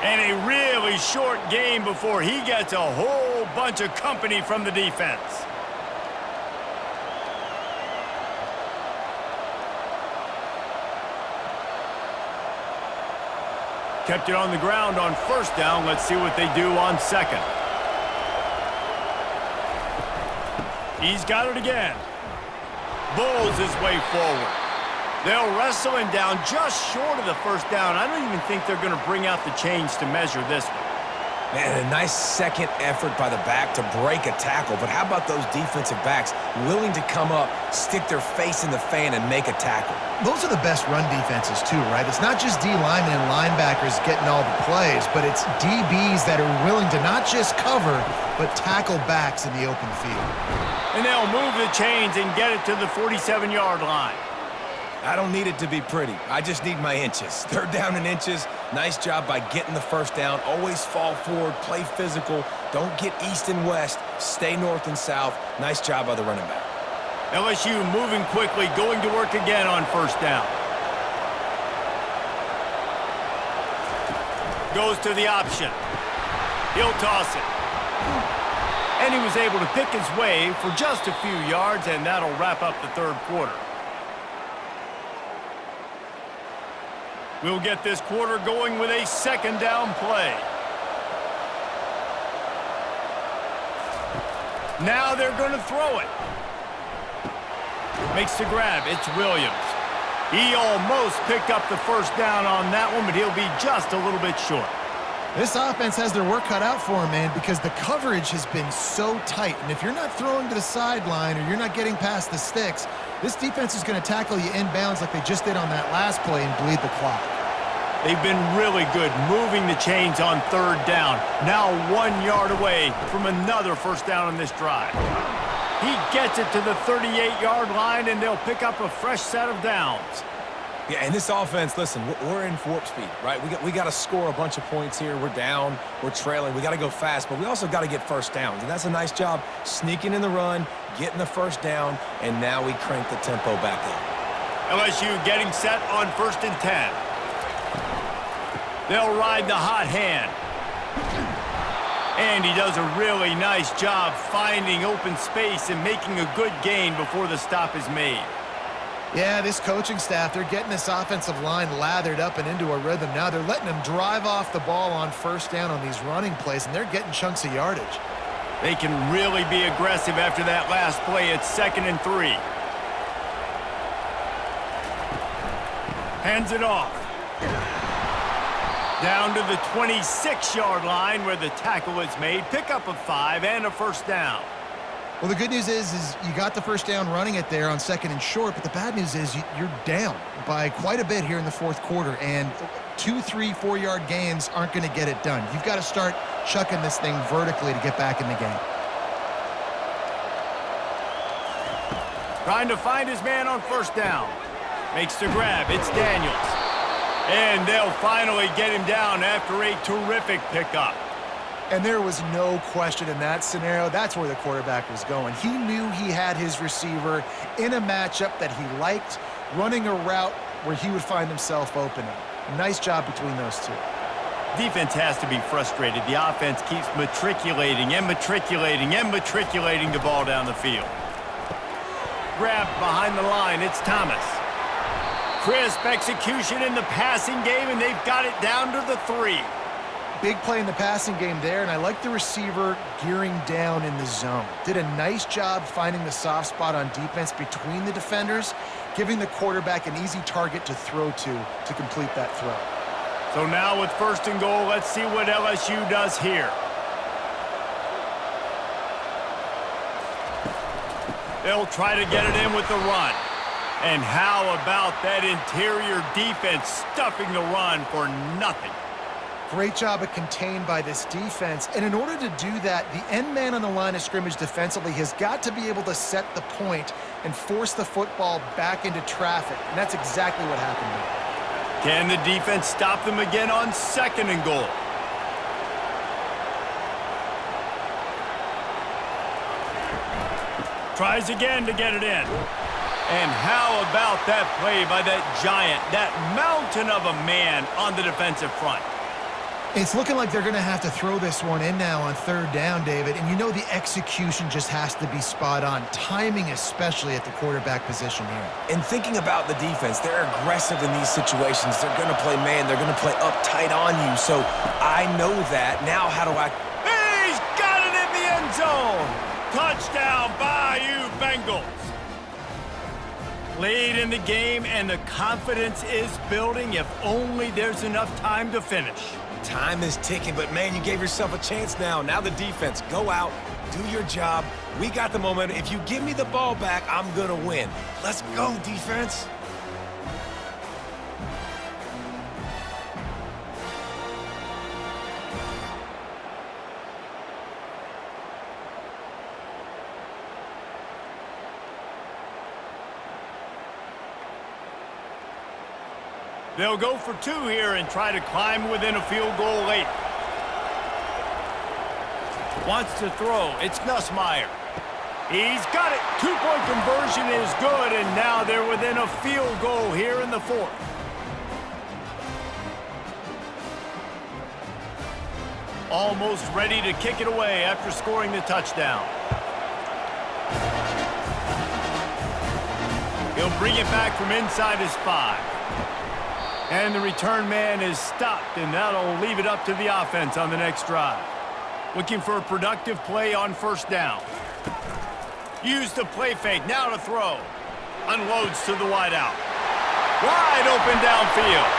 [SPEAKER 1] And a really short game before he gets a whole bunch of company from the defense. Kept it on the ground on first down. Let's see what they do on second. He's got it again. Bulls his way forward. They'll wrestle him down just short of the first down. I don't even think they're going to bring out the chains to measure this one.
[SPEAKER 2] Man, a nice second effort by the back to break a tackle, but how about those defensive backs willing to come up, stick their face in the fan, and make a tackle?
[SPEAKER 3] Those are the best run defenses too, right? It's not just D linemen and linebackers getting all the plays, but it's DBs that are willing to not just cover, but tackle backs in the open field.
[SPEAKER 1] And they'll move the chains and get it to the 47-yard line.
[SPEAKER 2] I don't need it to be pretty. I just need my inches. Third down in inches. Nice job by getting the first down. Always fall forward, play physical. Don't get east and west. Stay north and south. Nice job by the running back.
[SPEAKER 1] LSU moving quickly, going to work again on first down. Goes to the option. He'll toss it. And he was able to pick his way for just a few yards, and that'll wrap up the third quarter. We'll get this quarter going with a second down play. Now they're going to throw it. Makes the grab. It's Williams. He almost picked up the first down on that one, but he'll be just a little bit short.
[SPEAKER 3] This offense has their work cut out for them, man, because the coverage has been so tight. And if you're not throwing to the sideline or you're not getting past the sticks, this defense is going to tackle you inbounds like they just did on that last play and bleed the clock.
[SPEAKER 1] They've been really good moving the chains on third down. Now 1 yard away from another first down on this drive. He gets it to the 38-yard line, and they'll pick up a fresh set of downs.
[SPEAKER 2] Yeah, and this offense, listen, we're in warp speed, right? We got to score a bunch of points here. We're down, we're trailing. We got to go fast, but we also got to get first downs. And that's a nice job sneaking in the run, getting the first down, and now we crank the tempo back up.
[SPEAKER 1] LSU getting set on 1st and 10. They'll ride the hot hand. And he does a really nice job finding open space and making a good gain before the stop is made.
[SPEAKER 3] Yeah, this coaching staff, they're getting this offensive line lathered up and into a rhythm. Now they're letting them drive off the ball on first down on these running plays, and they're getting chunks of yardage.
[SPEAKER 1] They can really be aggressive after that last play. It's 2nd and 3. Hands it off. Down to the 26-yard line where the tackle is made. Pick up a 5 and a first down.
[SPEAKER 3] Well, the good news is you got the first down running it there on 2nd and short, but the bad news is you're down by quite a bit here in the fourth quarter, and 2, 3, 4-yard gains aren't going to get it done. You've got to start chucking this thing vertically to get back in the game.
[SPEAKER 1] Trying to find his man on first down. Makes the grab. It's Daniels. And they'll finally get him down after a terrific pickup.
[SPEAKER 3] And there was no question in that scenario. That's where the quarterback was going. He knew he had his receiver in a matchup that he liked, running a route where he would find himself opening. Nice job between those two.
[SPEAKER 1] Defense has to be frustrated. The offense keeps matriculating and matriculating and matriculating the ball down the field. Grabbed behind the line. It's Thomas. Crisp execution in the passing game, and they've got it down to the 3.
[SPEAKER 3] Big play in the passing game there, and I like the receiver gearing down in the zone. Did a nice job finding the soft spot on defense between the defenders, giving the quarterback an easy target to throw to complete that throw.
[SPEAKER 1] So now with 1st and goal, let's see what LSU does here. They'll try to get it in with the run. And how about that interior defense stuffing the run for nothing?
[SPEAKER 3] Great job of contained by this defense. And in order to do that, the end man on the line of scrimmage defensively has got to be able to set the point and force the football back into traffic. And that's exactly what happened there.
[SPEAKER 1] Can the defense stop them again on 2nd and goal? Tries again to get it in. And how about that play by that giant, that mountain of a man on the defensive front?
[SPEAKER 3] It's looking like they're going to have to throw this one in now on 3rd down, David. And you know the execution just has to be spot on. Timing especially at the quarterback position here.
[SPEAKER 2] And thinking about the defense, they're aggressive in these situations. They're going to play man. They're going to play up tight on you. So I know that. Now how do I...
[SPEAKER 1] He's got it in the end zone. Touchdown, Bayou Bengals. Late in the game, and the confidence is building if only there's enough time to finish.
[SPEAKER 2] Time is ticking, but man, you gave yourself a chance now. Now the defense, go out, do your job. We got the momentum. If you give me the ball back, I'm gonna win. Let's go, defense.
[SPEAKER 1] They'll go for two here and try to climb within a field goal late. Wants to throw. It's Nussmeier. He's got it. Two-point conversion is good, and now they're within a field goal here in the fourth. Almost ready to kick it away after scoring the touchdown. He'll bring it back from inside his 5. And the return man is stopped, and that'll leave it up to the offense on the next drive. Looking for a productive play on first down. Use the play fake, now to throw. Unloads to the wideout. Wide open downfield.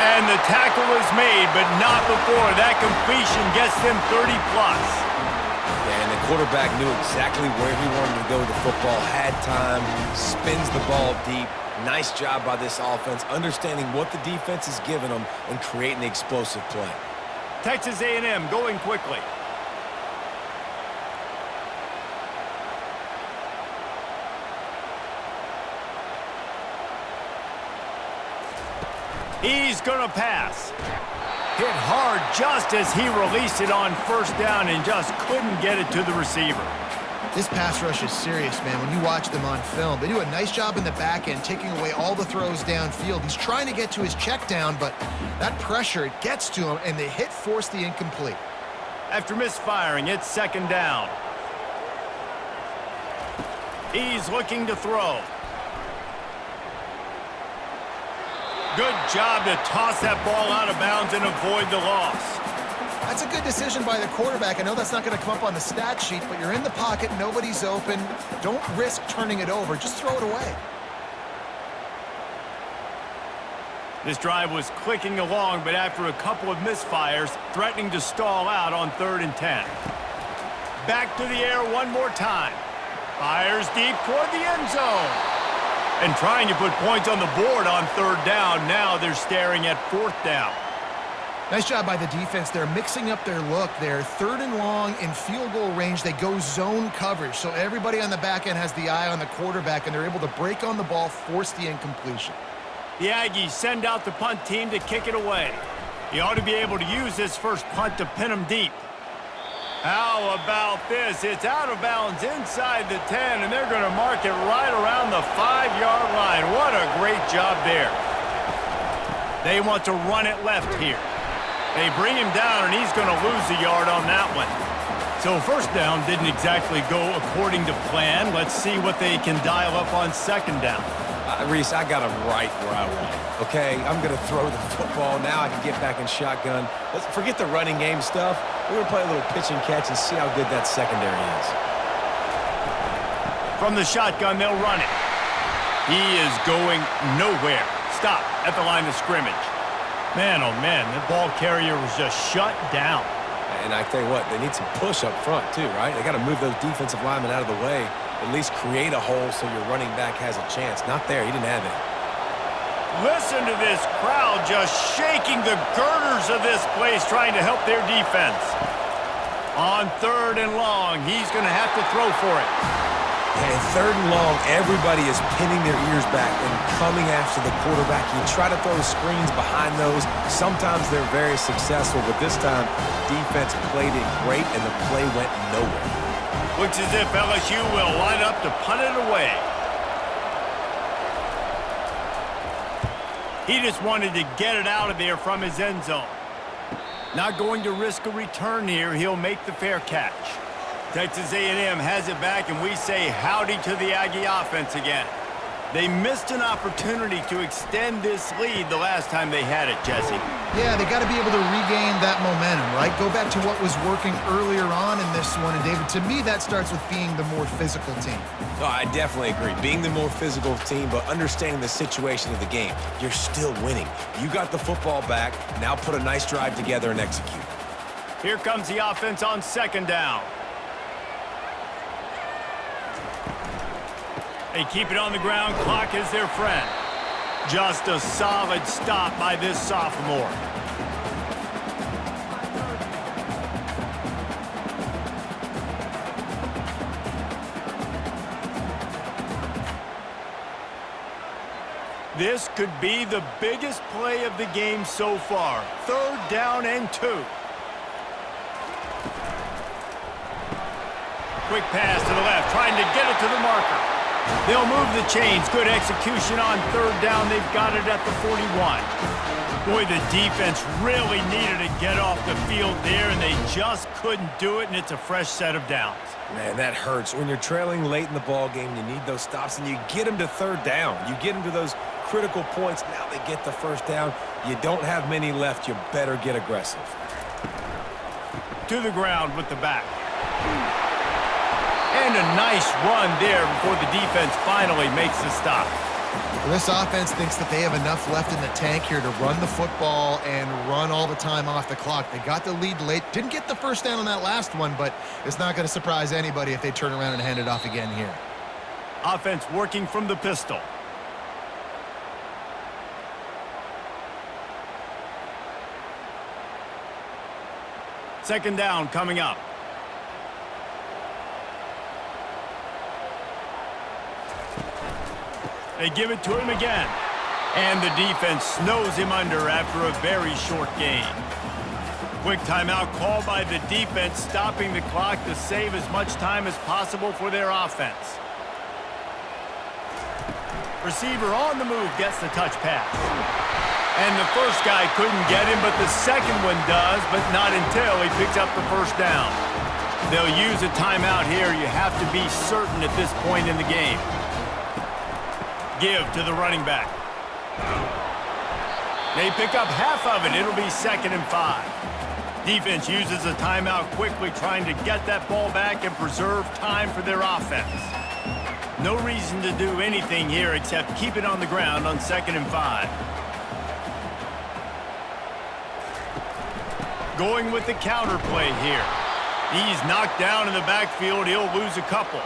[SPEAKER 1] And the tackle is made, but not before that completion gets them 30+.
[SPEAKER 2] Yeah, and the quarterback knew exactly where he wanted to go with the football, had time, spins the ball deep. Nice job by this offense, understanding what the defense is giving them and creating the explosive play.
[SPEAKER 1] Texas A&M going quickly. He's going to pass. Hit hard just as he released it on first down and just couldn't get it to the receiver.
[SPEAKER 3] This pass rush is serious, man. When you watch them on film, they do a nice job in the back end, taking away all the throws downfield. He's trying to get to his check down, but that pressure, it gets to him, and the hit forced the incomplete.
[SPEAKER 1] After misfiring, it's second down. He's looking to throw. Good job to toss that ball out of bounds and avoid the loss.
[SPEAKER 3] That's a good decision by the quarterback. I know that's not going to come up on the stat sheet, but you're in the pocket, nobody's open. Don't risk turning it over. Just throw it away.
[SPEAKER 1] This drive was clicking along, but after a couple of misfires, threatening to stall out on 3rd and 10. Back to the air one more time. Fires deep toward the end zone. And trying to put points on the board on 3rd down. Now they're staring at 4th down.
[SPEAKER 3] Nice job by the defense. They're mixing up their look. They're 3rd and long in field goal range. They go zone coverage, so everybody on the back end has the eye on the quarterback, and they're able to break on the ball, force the incompletion.
[SPEAKER 1] The Aggies send out the punt team to kick it away. He ought to be able to use this first punt to pin him deep. How about this? It's out of bounds inside the 10, and they're going to mark it right around the 5-yard line. What a great job there. They want to run it left here. They bring him down, and he's going to lose a yard on that one. So first down didn't exactly go according to plan. Let's see what they can dial up on second down.
[SPEAKER 2] Reese, I got him right where I want him, okay? I'm going to throw the football. Now I can get back in shotgun. Let's forget the running game stuff. We're going to play a little pitch and catch and see how good that secondary is.
[SPEAKER 1] From the shotgun, they'll run it. He is going nowhere. Stop at the line of scrimmage. Man, oh man, the ball carrier was just shut down.
[SPEAKER 2] And I tell you what, they need some push up front too, right? They got to move those defensive linemen out of the way, at least create a hole so your running back has a chance. Not there, he didn't have it.
[SPEAKER 1] Listen to this crowd just shaking the girders of this place trying to help their defense. On 3rd and long, he's going to have to throw for it.
[SPEAKER 2] And 3rd and long, everybody is pinning their ears back and coming after the quarterback. You try to throw screens behind those. Sometimes they're very successful, but this time, defense played it great, and the play went nowhere.
[SPEAKER 1] Looks as if LSU will line up to punt it away. He just wanted to get it out of there from his end zone. Not going to risk a return here. He'll make the fair catch. Texas A&M has it back, and we say howdy to the Aggie offense again. They missed an opportunity to extend this lead the last time they had it, Jesse.
[SPEAKER 3] Yeah, they got to be able to regain that momentum, right? Go back to what was working earlier on in this one. And, David, to me, that starts with being the more physical team.
[SPEAKER 2] No, I definitely agree. Being the more physical team, but understanding the situation of the game. You're still winning. You got the football back. Now put a nice drive together and execute.
[SPEAKER 1] Here comes the offense on second down. They keep it on the ground. Clock is their friend. Just a solid stop by this sophomore. This could be the biggest play of the game so far. 3rd down and 2. Quick pass to the left, trying to get it to the marker. They'll move the chains. Good execution on 3rd down. They've got it at the 41. Boy, the defense really needed to get off the field there, and they just couldn't do it, and it's a fresh set of downs.
[SPEAKER 2] Man, that hurts. When you're trailing late in the ball game, you need those stops, and you get them to 3rd down. You get them to those critical points. Now they get the 1st down. You don't have many left. You better get aggressive.
[SPEAKER 1] To the ground with the back. And a nice run there before the defense finally makes the stop.
[SPEAKER 3] Well, this offense thinks that they have enough left in the tank here to run the football and run all the time off the clock. They got the lead late. Didn't get the 1st down on that last one, but it's not going to surprise anybody if they turn around and hand it off again here.
[SPEAKER 1] Offense working from the pistol. Second down coming up. They give it to him again. And the defense snows him under after a very short gain. Quick timeout called by the defense, stopping the clock to save as much time as possible for their offense. Receiver on the move gets the touch pass. And the first guy couldn't get him, but the second one does, but not until he picks up the 1st down. They'll use a timeout here. You have to be certain at this point in the game. Give to the running back. They pick up half of it. It'll be 2nd and 5. Defense uses a timeout quickly, trying to get that ball back and preserve time for their offense. No reason to do anything here except keep it on the ground on 2nd and 5. Going with the counter play here. He's knocked down in the backfield. He'll lose a couple.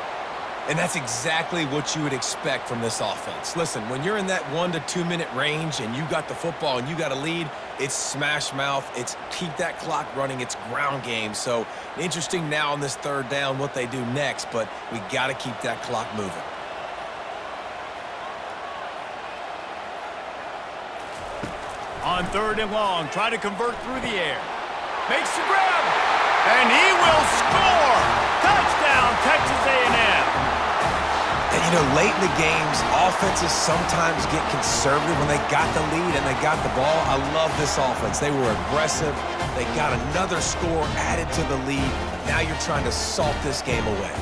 [SPEAKER 2] And that's exactly what you would expect from this offense. Listen, when you're in that 1 to 2 minute range and you got the football and you got a lead, it's smash mouth, it's keep that clock running, it's ground game. So interesting now on this 3rd down what they do next, but we got to keep that clock moving.
[SPEAKER 1] On 3rd and long, try to convert through the air. Makes the grab, and he will score! Touchdown, Texas A&M!
[SPEAKER 2] And, you know, late in the games, offenses sometimes get conservative when they got the lead and they got the ball. I love this offense. They were aggressive. They got another score added to the lead. Now you're trying to salt this game away.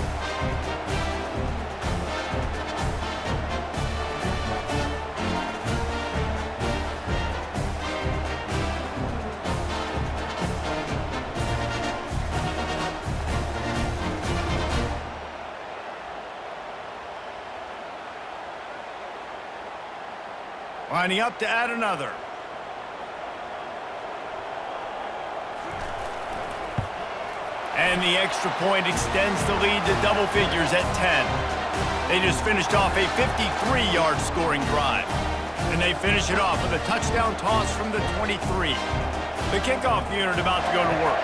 [SPEAKER 1] Lining up to add another. And the extra point extends the lead to double figures at 10. They just finished off a 53-yard scoring drive. And they finish it off with a touchdown toss from the 23. The kickoff unit about to go to work.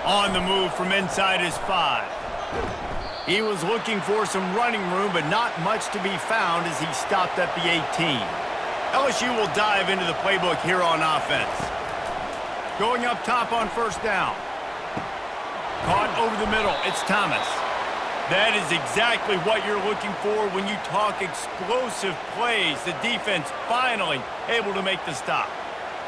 [SPEAKER 1] On the move from inside his 5. He was looking for some running room, but not much to be found as he stopped at the 18. LSU will dive into the playbook here on offense. Going up top on 1st down. Caught over the middle. It's Thomas. That is exactly what you're looking for when you talk explosive plays. The defense finally able to make the stop.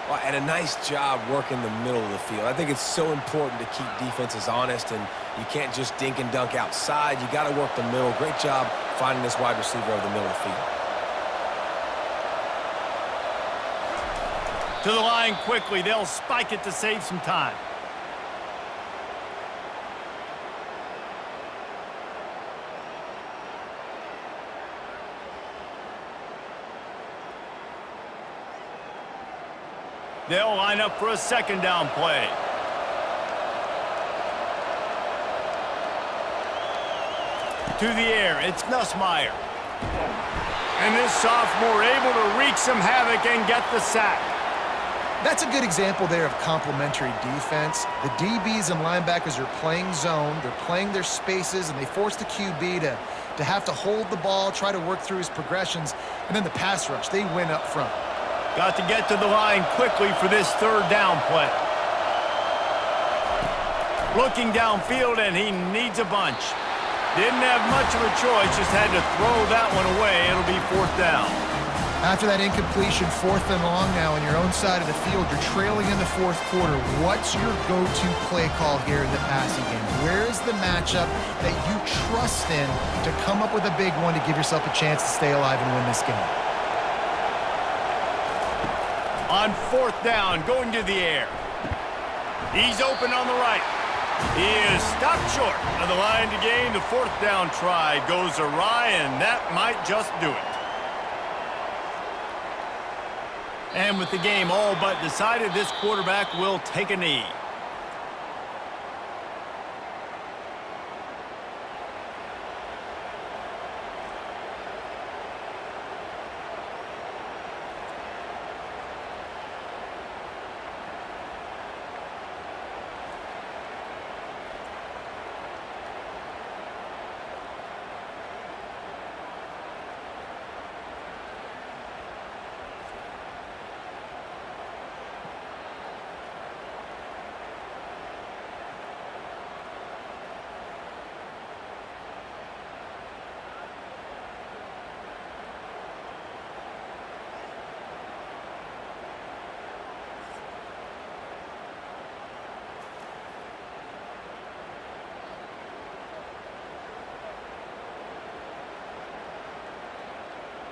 [SPEAKER 2] Well, and a nice job working the middle of the field. I think it's so important to keep defenses honest, and you can't just dink and dunk outside. You got to work the middle. Great job finding this wide receiver over the middle of the field.
[SPEAKER 1] To the line quickly. They'll spike it to save some time. They'll line up for a second down play. To the air, it's Nussmeier. And this sophomore able to wreak some havoc and get the sack.
[SPEAKER 3] That's a good example there of complementary defense. The DBs and linebackers are playing zone, they're playing their spaces, and they force the QB to have to hold the ball, try to work through his progressions, and then the pass rush, they win up front.
[SPEAKER 1] Got to get to the line quickly for this third down play. Looking downfield, and he needs a bunch. Didn't have much of a choice, just had to throw that one away. It'll be fourth down.
[SPEAKER 3] After that incompletion, 4th and long now on your own side of the field, you're trailing in the fourth quarter. What's your go-to play call here in the passing game? Where is the matchup that you trust in to come up with a big one to give yourself a chance to stay alive and win this game?
[SPEAKER 1] On fourth down, going to the air. He's open on the right. He is stopped short of the line to gain. The fourth down try goes awry, and that might just do it. And with the game all but decided, this quarterback will take a knee.